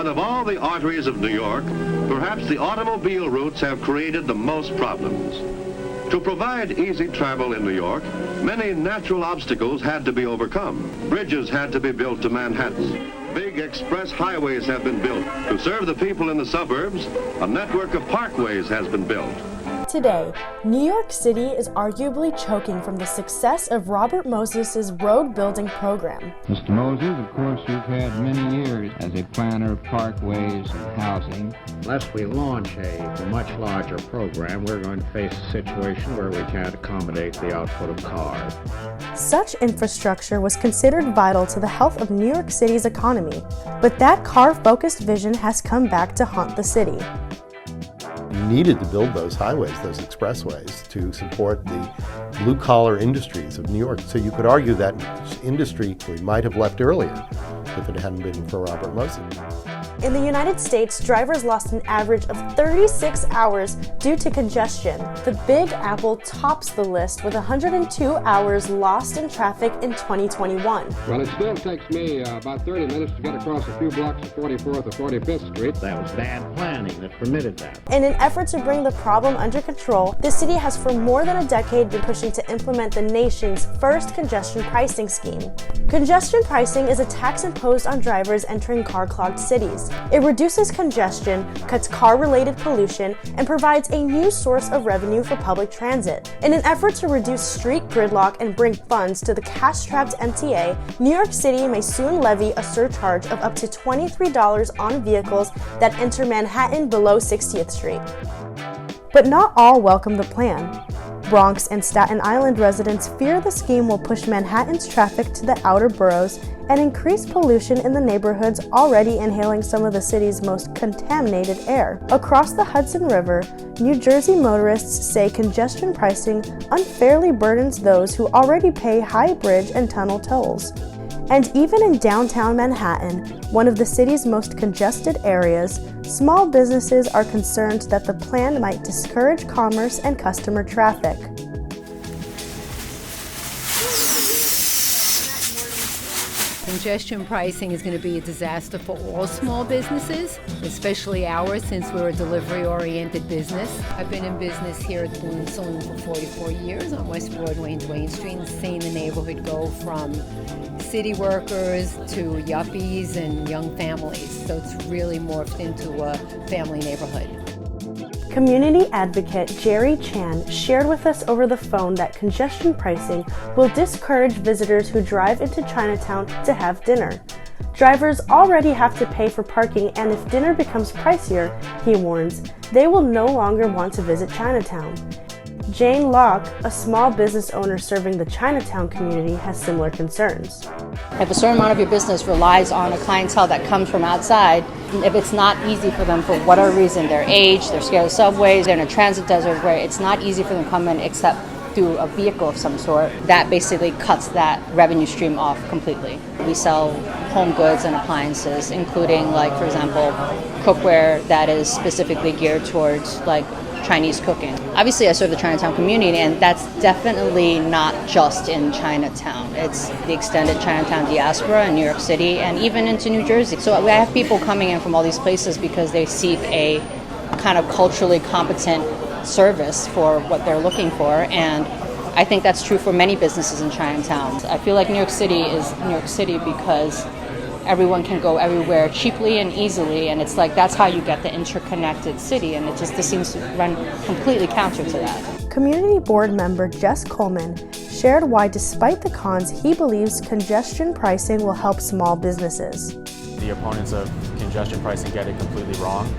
But of all the arteries of New York, perhaps the automobile routes have created the most problems. To provide easy travel in New York, many natural obstacles had to be overcome. Bridges had to be built to Manhattan. Big express highways have been built. To serve the people in the suburbs, a network of parkways has been built. Today, New York City is arguably choking from the success of Robert Moses's road building program. Mr. Moses, of course, you've had many years as a planner of parkways and housing. Unless we launch a much larger program, we're going to face a situation where we can't accommodate the output of cars. Such infrastructure was considered vital to the health of New York City's economy, but that car-focused vision has come back to haunt the city. You needed to build those highways, those expressways, to support the blue-collar industries of New York. So you could argue that industry we might have left earlier if it hadn't been for Robert Moses. In the United States, drivers lost an average of 36 hours due to congestion. The Big Apple tops the list with 102 hours lost in traffic in 2021. Well, it still takes me about 30 minutes to get across a few blocks of 44th or 45th Street. That was bad planning that permitted that. In an effort to bring the problem under control, the city has for more than a decade been pushing to implement the nation's first congestion pricing scheme. Congestion pricing is a tax imposed on drivers entering car-clogged cities. It reduces congestion, cuts car-related pollution, and provides a new source of revenue for public transit. In an effort to reduce street gridlock and bring funds to the cash-strapped MTA, New York City may soon levy a surcharge of up to $23 on vehicles that enter Manhattan below 60th Street. But not all welcome the plan. Bronx and Staten Island residents fear the scheme will push Manhattan's traffic to the outer boroughs and increase pollution in the neighborhoods already inhaling some of the city's most contaminated air. Across the Hudson River, New Jersey motorists say congestion pricing unfairly burdens those who already pay high bridge and tunnel tolls. And even in downtown Manhattan, one of the city's most congested areas, small businesses are concerned that the plan might discourage commerce and customer traffic. Congestion pricing is going to be a disaster for all small businesses, especially ours since we're a delivery-oriented business. I've been in business here at the Balloon Saloon for 44 years on West Broadway and Duane Street, and seeing the neighborhood go from city workers to yuppies and young families. So it's really morphed into a family neighborhood. Community advocate Jerry Chan shared with us over the phone that congestion pricing will discourage visitors who drive into Chinatown to have dinner. Drivers already have to pay for parking, and if dinner becomes pricier, he warns, they will no longer want to visit Chinatown. Jane Locke, a small business owner serving the Chinatown community, has similar concerns. If a certain amount of your business relies on a clientele that comes from outside, if it's not easy for them for whatever reason, their age, they're scared of subways, they're in a transit desert where it's not easy for them to come in except through a vehicle of some sort, that basically cuts that revenue stream off completely. We sell home goods and appliances, including, like, for example, cookware that is specifically geared towards, like, Chinese cooking. Obviously, I serve the Chinatown community, and that's definitely not just in Chinatown. It's the extended Chinatown diaspora in New York City and even into New Jersey. So we have people coming in from all these places because they seek a kind of culturally competent service for what they're looking for, and I think that's true for many businesses in Chinatown. I feel like New York City is New York City because everyone can go everywhere cheaply and easily, and it's like that's how you get the interconnected city, and this seems to run completely counter to that. Community board member Jess Coleman shared why, despite the cons, he believes congestion pricing will help small businesses. The opponents of congestion pricing get it completely wrong.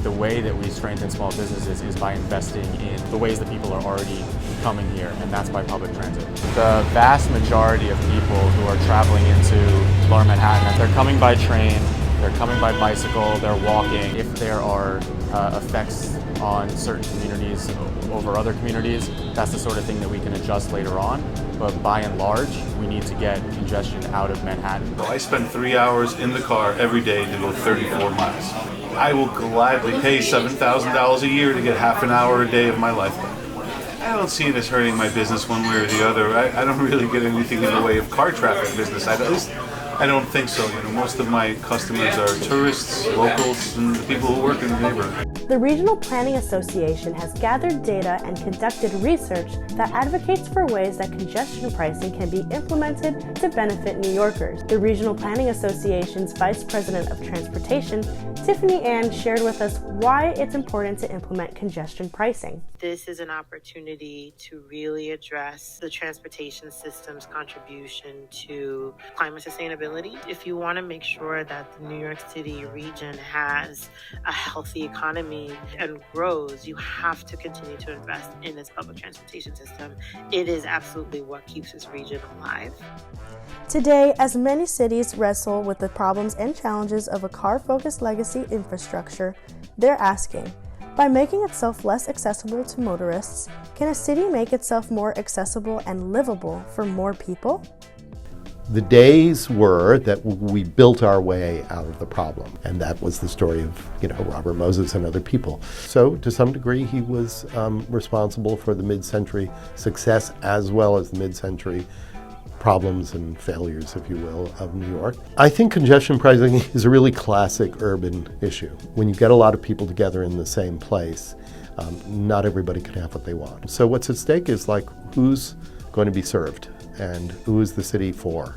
The way that we strengthen small businesses is by investing in the ways that people are already coming here, and that's by public transit. The vast majority of people who are traveling into Lower Manhattan, they're coming by train, they're coming by bicycle, they're walking. If there are effects on certain communities over other communities, that's the sort of thing that we can adjust later on. But by and large, we need to get congestion out of Manhattan. I spend 3 hours in the car every day to go 34 miles. I will gladly pay $7,000 a year to get half an hour a day of my life back. I don't see it as hurting my business one way or the other. I don't really get anything in the way of car traffic business. I I don't think so. Most of my customers are tourists, locals, and the people who work in the neighborhood. The Regional Planning Association has gathered data and conducted research that advocates for ways that congestion pricing can be implemented to benefit New Yorkers. The Regional Planning Association's Vice President of Transportation, Tiffany Ann, shared with us why it's important to implement congestion pricing. This is an opportunity to really address the transportation system's contribution to climate sustainability. If you want to make sure that the New York City region has a healthy economy and grows, you have to continue to invest in its public transportation system. It is absolutely what keeps this region alive. Today, as many cities wrestle with the problems and challenges of a car-focused legacy infrastructure, they're asking, by making itself less accessible to motorists, can a city make itself more accessible and livable for more people? The days were that we built our way out of the problem, and that was the story of, Robert Moses and other people. So, to some degree, he was responsible for the mid-century success as well as the mid-century problems and failures, if you will, of New York. I think congestion pricing is a really classic urban issue. When you get a lot of people together in the same place, not everybody can have what they want. So what's at stake is who's going to be served and who is the city for.